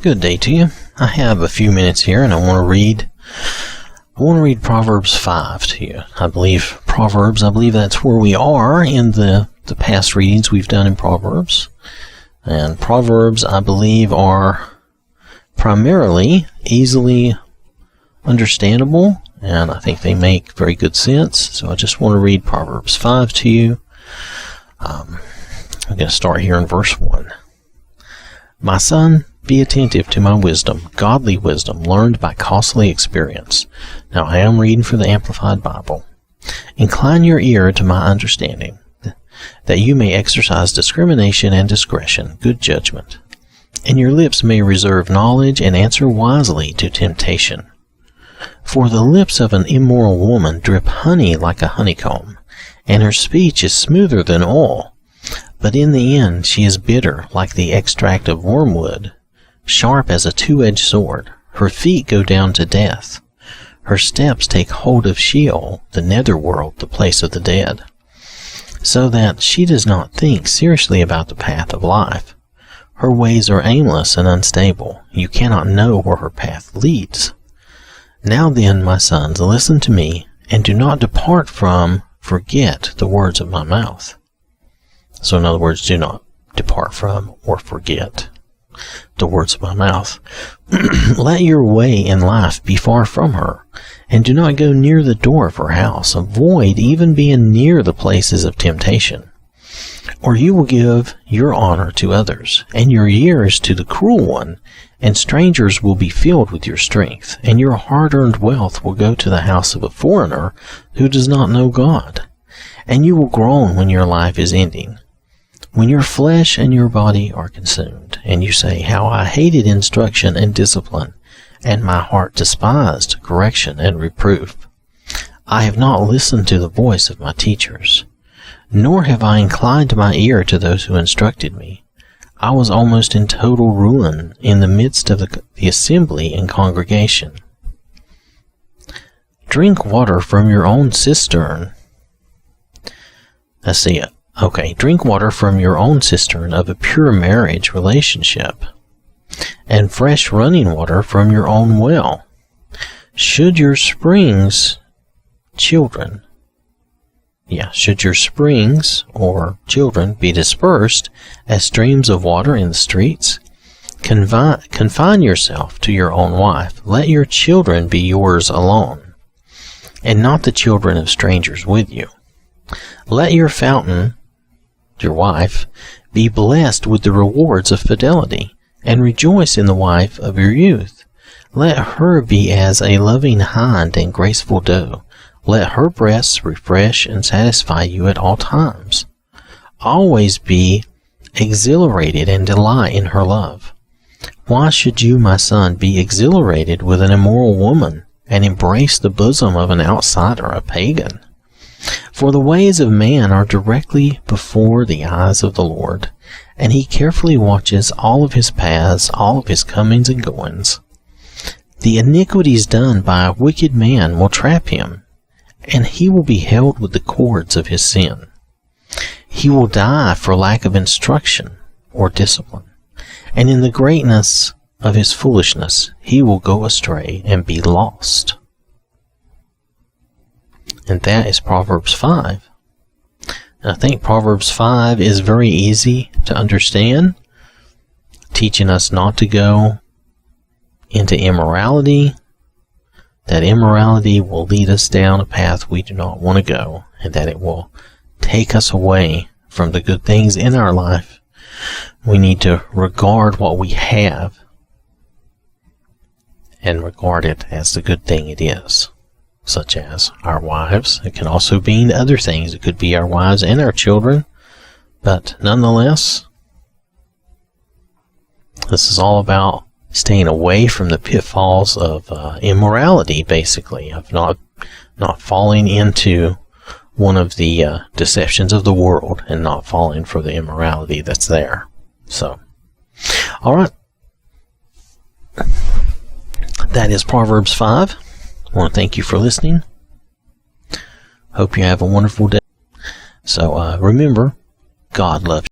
Good day to you. I have a few minutes here and I want to read Proverbs 5 to you. I believe that's where we are in the past readings we've done in Proverbs. And Proverbs, I believe, are primarily easily understandable, and I think they make very good sense. So I just want to read Proverbs 5 to you. I'm going to start here in verse 1. My son, be attentive to my wisdom, godly wisdom learned by costly experience. Now I am reading from the Amplified Bible. Incline your ear to my understanding, that you may exercise discrimination and discretion, good judgment. And your lips may reserve knowledge and answer wisely to temptation. For the lips of an immoral woman drip honey like a honeycomb, and her speech is smoother than oil. But in the end she is bitter like the extract of wormwood, sharp as a two-edged sword. Her feet go down to death. Her steps take hold of Sheol, the netherworld, the place of the dead. So that she does not think seriously about the path of life. Her ways are aimless and unstable. You cannot know where her path leads. Now then, my sons, listen to me, and do not forget the words of my mouth. So in other words, do not depart from or forget the words of my mouth. Let your way in life be far from her, and do not go near the door of her house. Avoid even being near the places of temptation. Or you will give your honor to others, and your years to the cruel one, and strangers will be filled with your strength, and your hard-earned wealth will go to the house of a foreigner who does not know God. And you will groan when your life is ending, when your flesh and your body are consumed, and you say, how I hated instruction and discipline, and my heart despised correction and reproof. I have not listened to the voice of my teachers, nor have I inclined my ear to those who instructed me. I was almost in total ruin in the midst of the assembly and congregation. Drink water from your own cistern. Let's see it. Okay, drink water from your own cistern of a pure marriage relationship, and fresh running water from your own well. Should your springs or children be dispersed as streams of water in the streets, confine yourself to your own wife. Let your children be yours alone, and not the children of strangers with you. Let your fountain, your wife, be blessed with the rewards of fidelity, and rejoice in the wife of your youth. Let her be as a loving hind and graceful doe. Let her breasts refresh and satisfy you at all times. Always be exhilarated and delight in her love. Why should you, my son, be exhilarated with an immoral woman, and embrace the bosom of an outsider, a pagan? For the ways of man are directly before the eyes of the Lord, and he carefully watches all of his paths, all of his comings and goings. The iniquities done by a wicked man will trap him, and he will be held with the cords of his sin. He will die for lack of instruction or discipline, and in the greatness of his foolishness he will go astray and be lost. And that is Proverbs 5. And I think Proverbs 5 is very easy to understand, teaching us not to go into immorality, that immorality will lead us down a path we do not want to go, and that it will take us away from the good things in our life. We need to regard what we have and regard it as the good thing it is, such as our wives. It can also mean other things. It could be our wives and our children, but nonetheless, this is all about staying away from the pitfalls of immorality, basically, of not falling into one of the deceptions of the world and not falling for the immorality that's there. So, all right, that is Proverbs 5. I want to thank you for listening. Hope you have a wonderful day. So remember, God loves you.